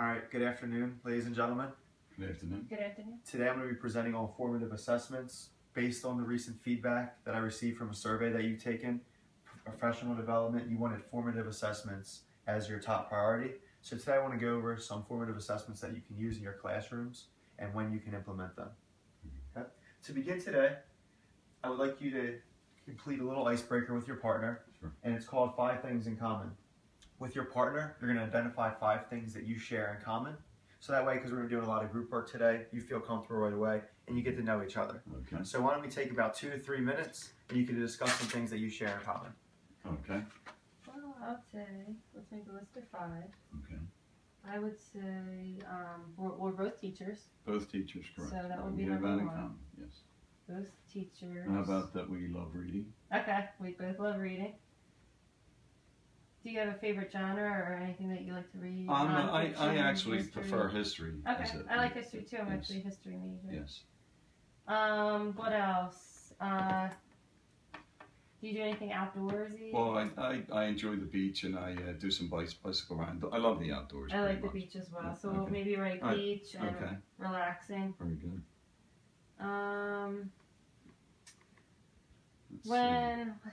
All right, good afternoon, ladies and gentlemen. Good afternoon. Good afternoon. Today I'm going to be presenting on formative assessments based on the recent feedback that I received from a survey that you've taken. Professional development, you wanted formative assessments as your top priority. So today I want to go over some formative assessments that you can use in your classrooms and when you can implement them. Okay? To begin today, I would like you to complete a little icebreaker with your partner, and it's called 5 Things in Common. With your partner, you're going to identify 5 things that you share in common. So that way, because we're going to be doing a lot of group work today, you feel comfortable right away and you get to know each other. Okay. So why don't we take about 2 to 3 minutes and you can discuss some things that you share in common. Okay. Well, I would say, let's make a list of 5. Okay. I would say we're both teachers. Both teachers, correct. So that would We be have number that in 1. common, yes. Both teachers. How about that we love reading? Okay, we both love reading. Do you have a favorite genre or anything that you like to read? I actually history? prefer history. Okay, as I like history too. I'm yes. actually a history major. Yes. What else? Do you do anything outdoorsy? Well, I enjoy the beach and I do some bicycle riding. I love the outdoors. I like the much. beach as well. Yeah, So okay. maybe right beach and okay. relaxing. Very good.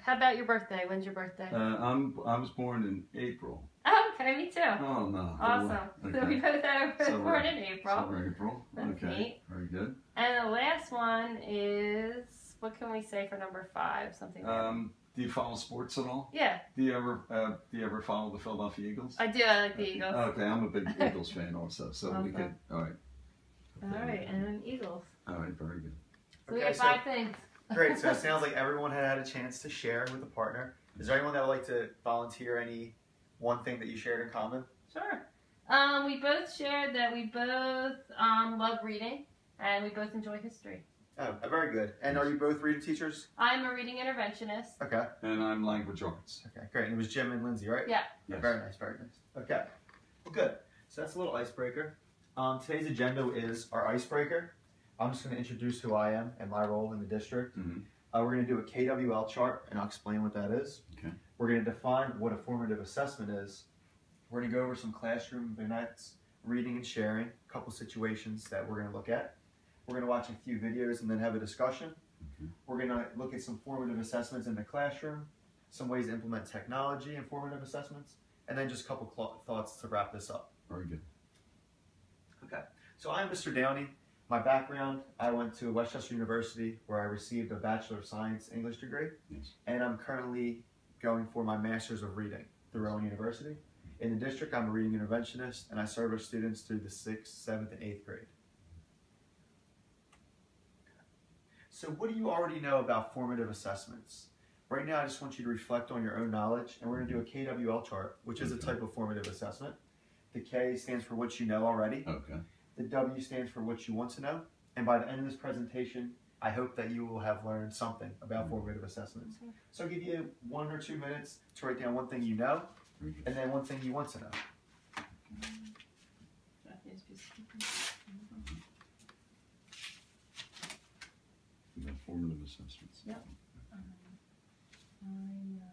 How about your birthday? When's your birthday? I was born in April. Oh, okay, me too. Oh no. Awesome. Okay. So we both So born in April. Summer April. That's okay. neat. Very good. And the last one is, what can we say for number 5? Something. Do you follow sports at all? Yeah. Do you ever follow the Philadelphia Eagles? I do. I like the Eagles. Okay, I'm a big Eagles fan also, so Awesome. we could. All right. All right, and then Eagles. All right, very good. So we got 5 things. Great, so it sounds like everyone had a chance to share with a partner. Is there anyone that would like to volunteer any one thing that you shared in common? Sure. We both shared that we both love reading and we both enjoy history. Oh, very good. And are you both reading teachers? I'm a reading interventionist. Okay. And I'm language arts. Okay, great. And it was Jim and Lindsay, right? Yeah. Yes. Very nice, very nice. Okay. Well, good. So that's a little icebreaker. Today's agenda is our icebreaker. I'm just going to introduce who I am and my role in the district. Mm-hmm. We're going to do a KWL chart, and I'll explain what that is. Okay. We're going to define what a formative assessment is. We're going to go over some classroom vignettes, reading and sharing, a couple situations that we're going to look at. We're going to watch a few videos and then have a discussion. Okay. We're going to look at some formative assessments in the classroom, some ways to implement technology in formative assessments, and then just a couple thoughts to wrap this up. Very good. Okay, so I'm Mr. Downey. My background, I went to Westchester University where I received a Bachelor of Science English degree. Yes. And I'm currently going for my Master's of Reading through Rowan University. In the district, I'm a reading interventionist and I serve our students through the 6th, 7th, and 8th grade. So what do you already know about formative assessments? Right now, I just want you to reflect on your own knowledge, and we're going to do a KWL chart, which is a type of formative assessment. The K stands for what you know already. Okay. The W stands for what you want to know. And by the end of this presentation, I hope that you will have learned something about formative assessments. So I'll give you 1 or 2 minutes to write down one thing you know, and then one thing you want to know. About formative assessments. Yep. I know.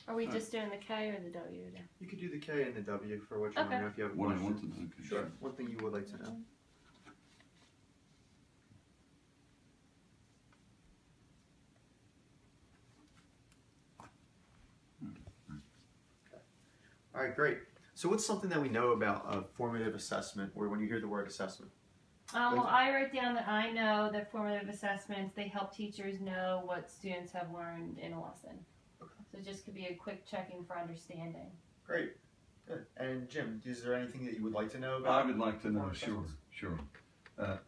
Are we just doing the K or the W today? You could do the K and the W for what you want to know if you have a What I question. want to know. Okay. Sure. One thing you would like to know. All right, great. So what's something that we know about a formative assessment, or when you hear the word assessment? Well, I write down that I know that formative assessments, they help teachers know what students have learned in a lesson. Okay. So it just could be a quick checking for understanding. Great. Good. And Jim, is there anything that you would like to know I about? would like to know, Formative sure.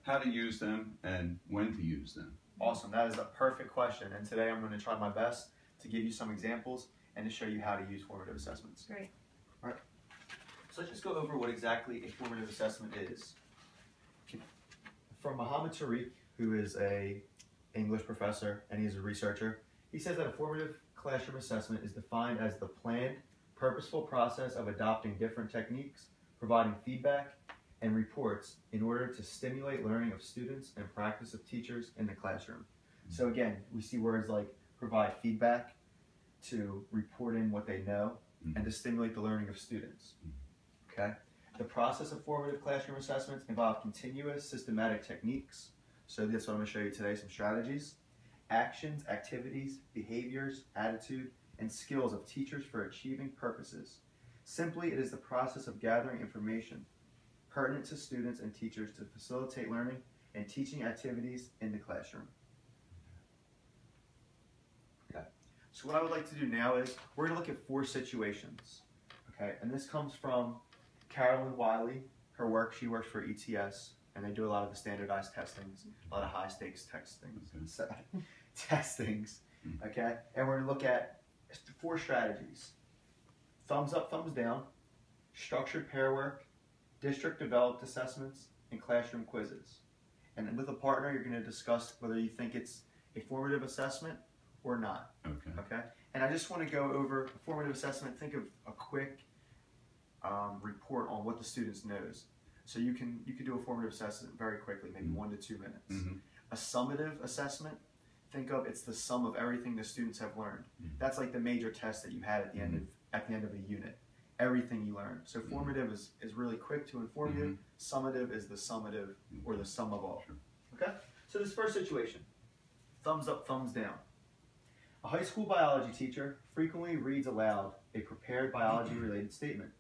How to use them and when to use them. Awesome. That is a perfect question. And today I'm going to try my best to give you some examples and to show you how to use formative assessments. Great. All right. So let's just go over what exactly a formative assessment is. From Mohammed Tariq, who is a English professor and he's a researcher, he says that a formative classroom assessment is defined as the planned, purposeful process of adopting different techniques, providing feedback and reports in order to stimulate learning of students and practice of teachers in the classroom. So again, we see words like provide feedback, to report in what they know, and to stimulate the learning of students. Okay? The process of formative classroom assessments involve continuous systematic techniques. So that's what I'm going to show you today, some strategies, actions, activities, behaviors, attitude, and skills of teachers for achieving purposes. Simply, it is the process of gathering information pertinent to students and teachers to facilitate learning and teaching activities in the classroom. Okay. So what I would like to do now is we're going to look at 4 situations. Okay, and this comes from Carolyn Wiley. Her work, she works for ETS, and they do a lot of the standardized testings, a lot of high stakes testings. Okay, and we're going to look at 4 strategies: thumbs up, thumbs down, structured pair work, district developed assessments, and classroom quizzes. And then with a partner, you're going to discuss whether you think it's a formative assessment or not. Okay. And I just want to go over a formative assessment. Think of a quick report on what the students knows. So you can do a formative assessment very quickly, maybe 1 to 2 minutes. A summative assessment, think of it's the sum of everything the students have learned. That's like the major test that you had at the end of a unit. Everything you learned. So formative is really quick to inform you. Summative is the summative or the sum of all. Okay? So this first situation, thumbs up, thumbs down. A high school biology teacher frequently reads aloud a prepared biology-related statement,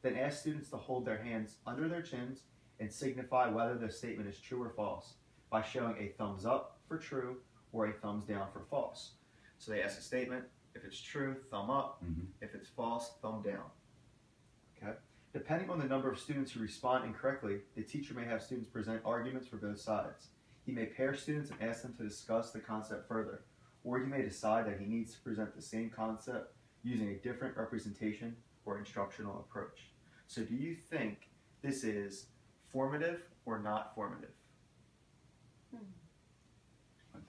then asks students to hold their hands under their chins and signify whether the statement is true or false by showing a thumbs up for true or a thumbs down for false. So they ask a statement, if it's true, thumb up, if it's false, thumb down. Okay? Depending on the number of students who respond incorrectly, the teacher may have students present arguments for both sides. He may pair students and ask them to discuss the concept further, or he may decide that he needs to present the same concept using a different representation or instructional approach. So do you think this is formative or not formative? I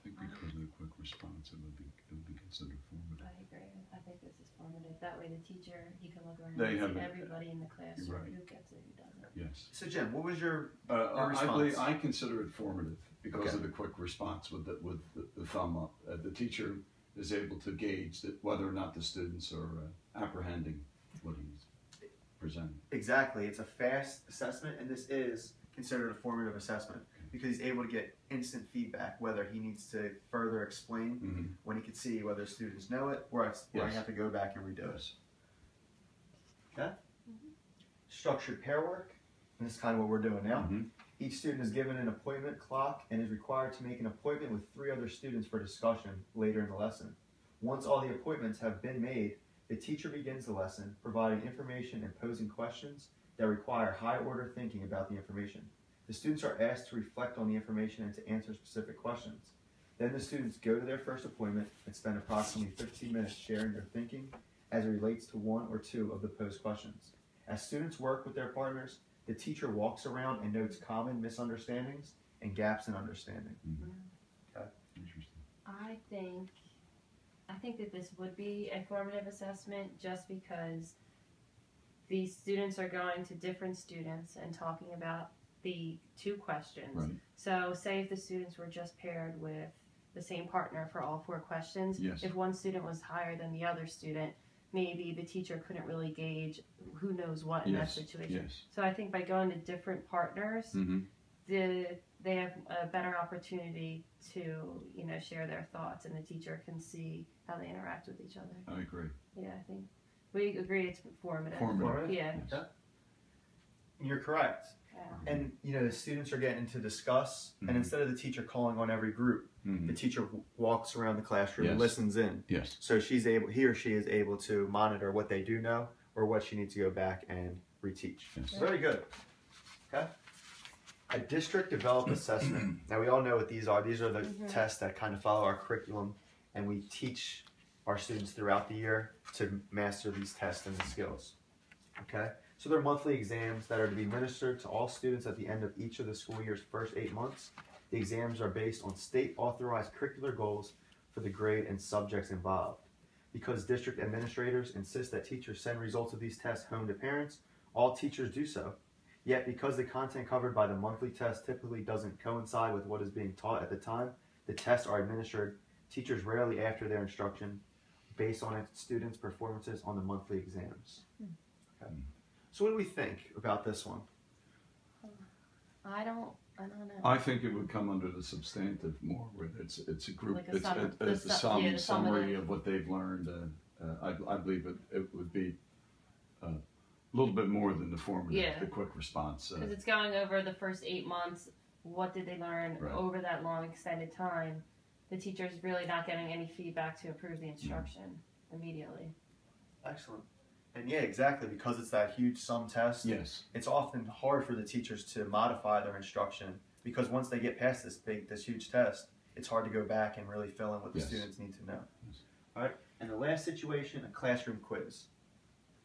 think because of the quick response, it would be considered formative. I agree. I think this is formative. That way the teacher, he can look around They and have see it. everybody in the classroom Right. who gets it, who doesn't. Yes. So Jim, what was your I response? I consider it formative because Okay. of the quick response with the thumb up. The teacher is able to gauge that whether or not the students are apprehending what he's presenting. Exactly. It's a fast assessment, and this is considered a formative assessment because he's able to get instant feedback, whether he needs to further explain when he can see whether students know it or I have to go back and redo it. Okay? Structured pair work, and this is kind of what we're doing now. Each student is given an appointment clock and is required to make an appointment with 3 other students for discussion later in the lesson. Once all the appointments have been made, the teacher begins the lesson, providing information and posing questions that require high-order thinking about the information. The students are asked to reflect on the information and to answer specific questions. Then the students go to their first appointment and spend approximately 15 minutes sharing their thinking as it relates to 1 or 2 of the posed questions. As students work with their partners, the teacher walks around and notes common misunderstandings and gaps in understanding. Okay. Interesting. I think that this would be a formative assessment just because the students are going to different students and talking about the 2 questions. Right. So say if the students were just paired with the same partner for all 4 questions, Yes. if one student was higher than the other student, maybe the teacher couldn't really gauge who knows what in that situation. Yes. So I think by going to different partners, they have a better opportunity to, share their thoughts, and the teacher can see how they interact with each other. I agree. Yeah, I think we agree it's formative. Formative. Yeah. Yes. You're correct. Yeah. And the students are getting to discuss, and instead of the teacher calling on every group, the teacher walks around the classroom and listens in. Yes. So he or she is able to monitor what they do know or what she needs to go back and reteach. Yes. Very good. Okay. A district developed assessment. Now we all know what these are. These are the tests that kind of follow our curriculum, and we teach our students throughout the year to master these tests and the skills. Okay. So they're monthly exams that are to be administered to all students at the end of each of the school year's first 8 months. The exams are based on state authorized curricular goals for the grade and subjects involved. Because district administrators insist that teachers send results of these tests home to parents, all teachers do so. Yet because the content covered by the monthly test typically doesn't coincide with what is being taught at the time the tests are administered, teachers rarely alter their instruction based on students' performances on the monthly exams. Okay. So what do we think about this one? I don't know. I think it would come under the substantive more, where it's a group, Like a it's a summary summative. of what they've learned. I believe it would be a little bit more than the formative, the quick response. Because it's going over the first 8 months. What did they learn Right. over that long extended time? The teacher's really not getting any feedback to improve the instruction immediately. Excellent. And yeah, exactly, because it's that huge sum test, Yes. it's often hard for the teachers to modify their instruction because once they get past this huge test, it's hard to go back and really fill in what the Yes. students need to know. Yes. All right. And the last situation, a classroom quiz.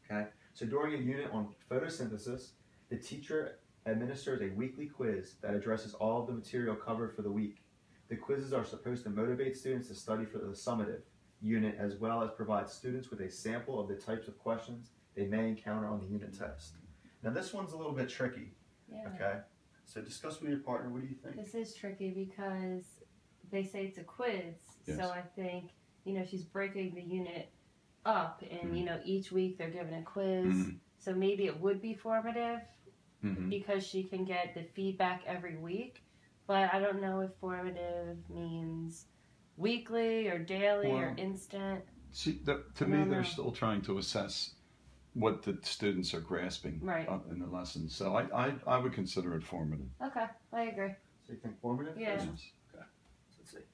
Okay. So during a unit on photosynthesis, the teacher administers a weekly quiz that addresses all of the material covered for the week. The quizzes are supposed to motivate students to study for the summative unit as well as provide students with a sample of the types of questions they may encounter on the unit test. Now this one's a little bit tricky, Yeah. okay? So discuss with your partner, what do you think? This is tricky because they say it's a quiz. Yes. So I think, she's breaking the unit up and, each week they're given a quiz. Mhm. So maybe it would be formative Mhm. because she can get the feedback every week. But I don't know if formative means weekly or daily or Well, instant. See, to I me, don't they're know. still trying to assess what the students are grasping Right. in the lesson. So I would consider it formative. Okay, I agree. So you think formative? Yeah. Yes. Okay. So let's see.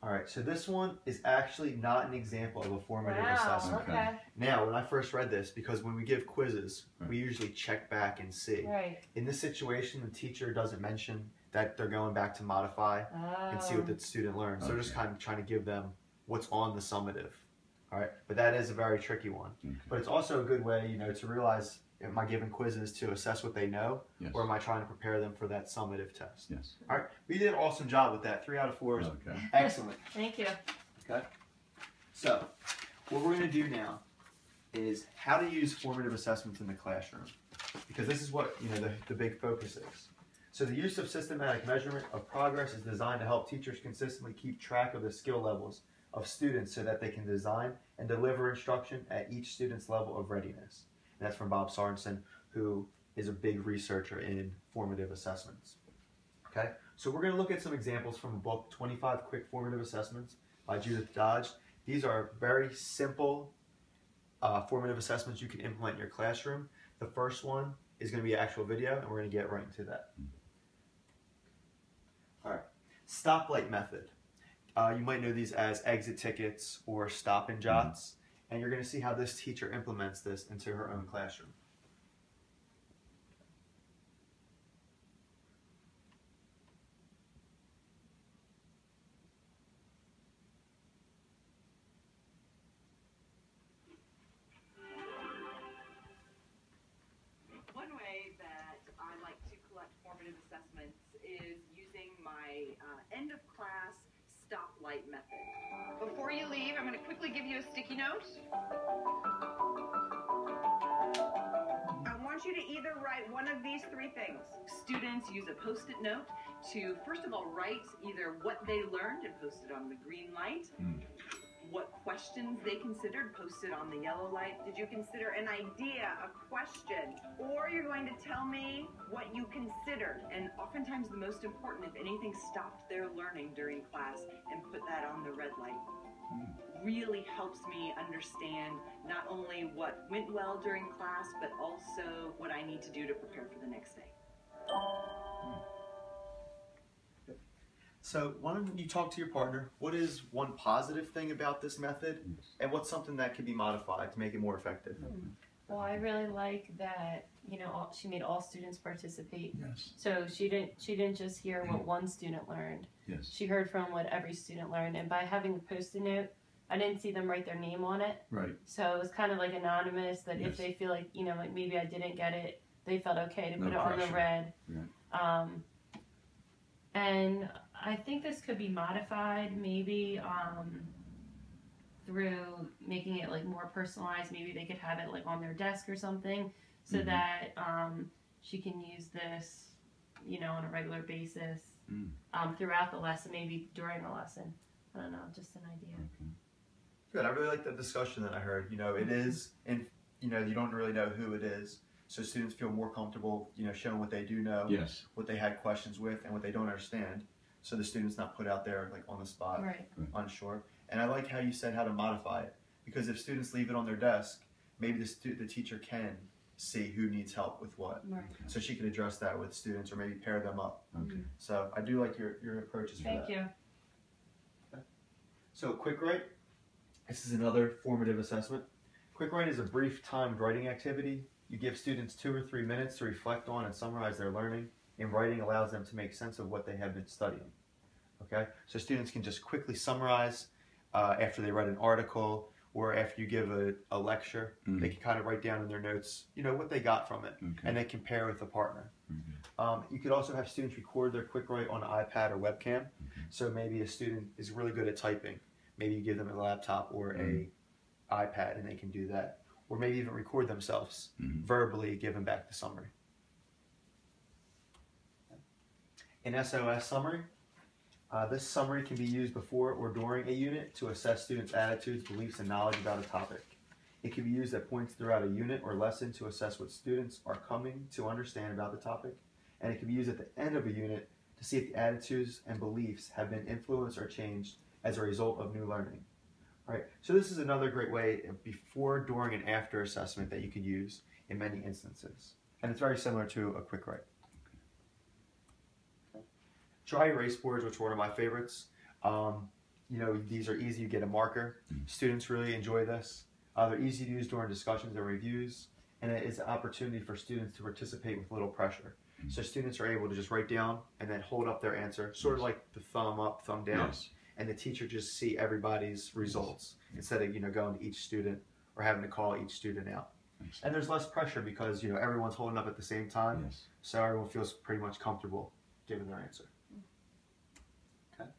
All right, so this one is actually not an example of a formative assessment. Okay. Now, when I first read this, because when we give quizzes, Right. we usually check back and see. Right. In this situation, the teacher doesn't mention that they're going back to modify and see what the student learns. So they're just kind of trying to give them what's on the summative. All right, but that is a very tricky one. Okay. But it's also a good way, to realize, am I giving quizzes to assess what they know, Yes. or am I trying to prepare them for that summative test? Yes. All right, we did an awesome job with that. 3 out of 4 is Okay. excellent. Thank you. Okay. So, what we're going to do now is how to use formative assessments in the classroom, because this is what the big focus is. So the use of systematic measurement of progress is designed to help teachers consistently keep track of the skill levels of students so that they can design and deliver instruction at each student's level of readiness. And that's from Bob Sorensen, who is a big researcher in formative assessments. Okay, so we're going to look at some examples from a book, 25 Quick Formative Assessments by Judith Dodge. These are very simple formative assessments you can implement in your classroom. The first one is going to be an actual video, and we're going to get right into that. All right, stoplight method. You might know these as exit tickets or stop and jots, and you're going to see how this teacher implements this into her own classroom. One way that I like to collect formative assessments is using my end of class stoplight method. Before you leave, I'm going to quickly give you a sticky note. I want you to either write one of these 3 things. Students use a post-it note to, first of all, write either what they learned and post it on the green light, what questions they considered, posted on the yellow light. Did you consider an idea, a question? Or you're going to tell me what you considered. And oftentimes the most important, if anything stopped their learning during class, and put that on the red light. Really helps me understand not only what went well during class, but also what I need to do to prepare for the next day. So why don't you talk to your partner? What is one positive thing about this method, and what's something that can be modified to make it more effective? Well, I really like that, you know, she made all students participate. Yes. So she didn't just hear what one student learned. Yes. She heard from what every student learned, and by having a post-it note, I didn't see them write their name on it. Right. So it was kind of like anonymous, that Yes. if they feel like, you know, like maybe I didn't get it, they felt okay to No put it on the pressure. red. Right. And I think this could be modified maybe through making it like more personalized. Maybe they could have it like on their desk or something, so that she can use this, you know, on a regular basis throughout the lesson, maybe during a lesson. I don't know, just an idea. Okay. Good. I really like the discussion that I heard. You know, it is, and you know, you don't really know who it is, so students feel more comfortable, you know, showing what they do know, Yes. what they had questions with, and what they don't understand. So the student's not put out there like on the spot, Right. unsure. And I like how you said how to modify it, because if students leave it on their desk, maybe the teacher can see who needs help with what, Right. so she could address that with students or maybe pair them up. Okay. So I do like your approaches for that. Thank you. So Quick Write, this is another formative assessment. Quick Write is a brief timed writing activity. You give students 2 or 3 minutes to reflect on and summarize their learning, and writing allows them to make sense of what they have been studying. Okay, so students can just quickly summarize after they read an article or after you give a lecture. They can kind of write down in their notes, you know, what they got from it, and then compare with a partner. You could also have students record their Quick Write on an iPad or webcam. So maybe a student is really good at typing. Maybe you give them a laptop or a iPad and they can do that. Or maybe even record themselves verbally, give them back the summary. An SOS summary. This summary can be used before or during a unit to assess students' attitudes, beliefs, and knowledge about a topic. It can be used at points throughout a unit or lesson to assess what students are coming to understand about the topic. And it can be used at the end of a unit to see if the attitudes and beliefs have been influenced or changed as a result of new learning. All right, so this is another great way of before, during, and after assessment that you could use in many instances. And it's very similar to a Quick Write. Dry erase boards, which are one of my favorites. You know, these are easy. You get a marker. Students really enjoy this. They're easy to use during discussions and reviews, and it is an opportunity for students to participate with little pressure. So students are able to just write down and then hold up their answer, sort of like the thumb up, thumb down, and the teacher just see everybody's results instead of, you know, going to each student or having to call each student out. And there's less pressure because, you know, everyone's holding up at the same time, so everyone feels pretty much comfortable giving their answer. Okay.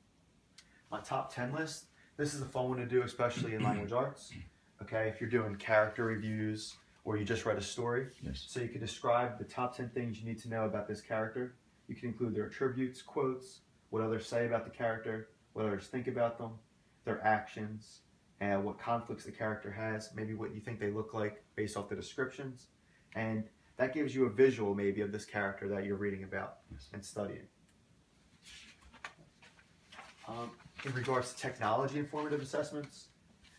My top 10 list. This is a fun one to do, especially in language arts. Okay, if you're doing character reviews or you just read a story, so you can describe the top 10 things you need to know about this character. You can include their attributes, quotes, what others say about the character, what others think about them, their actions, and what conflicts the character has, maybe what you think they look like based off the descriptions. And that gives you a visual maybe of this character that you're reading about and studying. In regards to technology and formative assessments,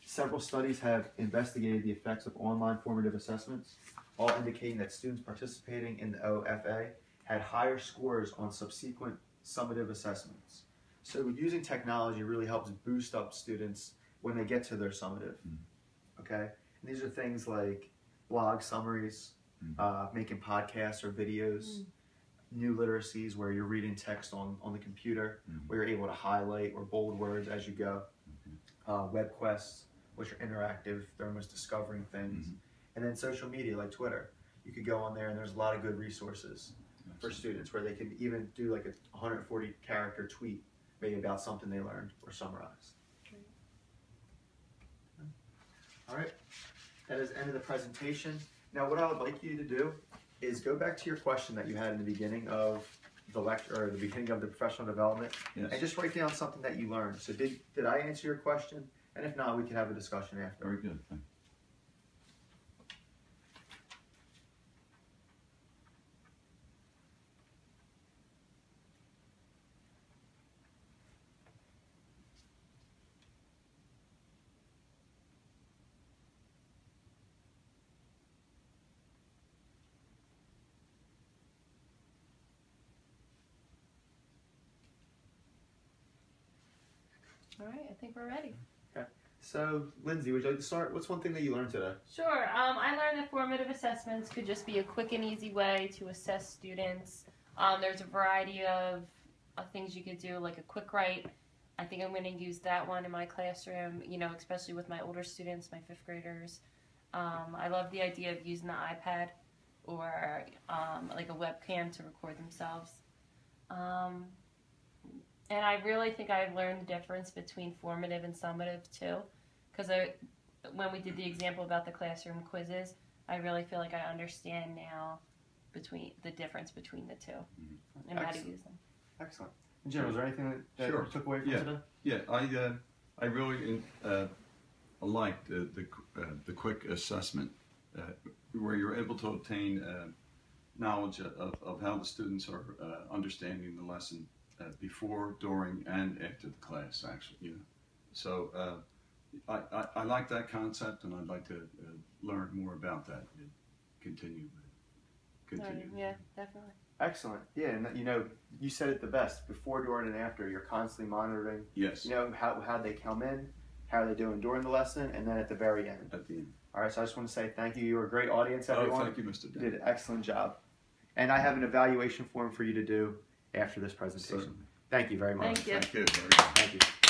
several studies have investigated the effects of online formative assessments, all indicating that students participating in the OFA had higher scores on subsequent summative assessments. So using technology really helps boost up students when they get to their summative. Okay, and these are things like blog summaries, making podcasts or videos, new literacies where you're reading text on the computer, where you're able to highlight or bold words as you go, web quests, which are interactive, they're almost discovering things, and then social media like Twitter. You could go on there and there's a lot of good resources for students where they can even do like a 140 character tweet maybe about something they learned or summarized. All right, that is the end of the presentation. Now what I would like you to do is go back to your question that you had in the beginning of the lecture, or the beginning of the professional development, and just write down something that you learned. So did I answer your question? And if not, we can have a discussion after. Very good. Thank you. All right, I think we're ready. Okay. So, Lindsay, would you like to start? What's one thing that you learned today? Sure. I learned that formative assessments could just be a quick and easy way to assess students. There's a variety of things you could do, like a quick write. I think I'm going to use that one in my classroom, especially with my older students, my fifth graders. I love the idea of using the iPad or like a webcam to record themselves. And I really think I've learned the difference between formative and summative too, because when we did the example about the classroom quizzes, I really feel like I understand now the difference between the two and how to use them. Excellent. Jim, was there anything that Sure. you took away from today? Yeah, I really liked the quick assessment where you're able to obtain knowledge of how the students are understanding the lesson before, during, and after the class. Actually, So I like that concept, and I'd like to learn more about that and continue. Right. Yeah, definitely. Excellent. Yeah, and you said it the best. Before, during, and after, you're constantly monitoring. Yes. How they come in, how are they doing during the lesson, and then at the very end. At the end. All right. So I just want to say thank you. You were a great audience, everyone. Oh, thank you, Mr. You Dan. did an excellent job. And I have an evaluation form for you to do after this presentation. Certainly. Thank you very much. Thank you. Thank you very much. Thank you.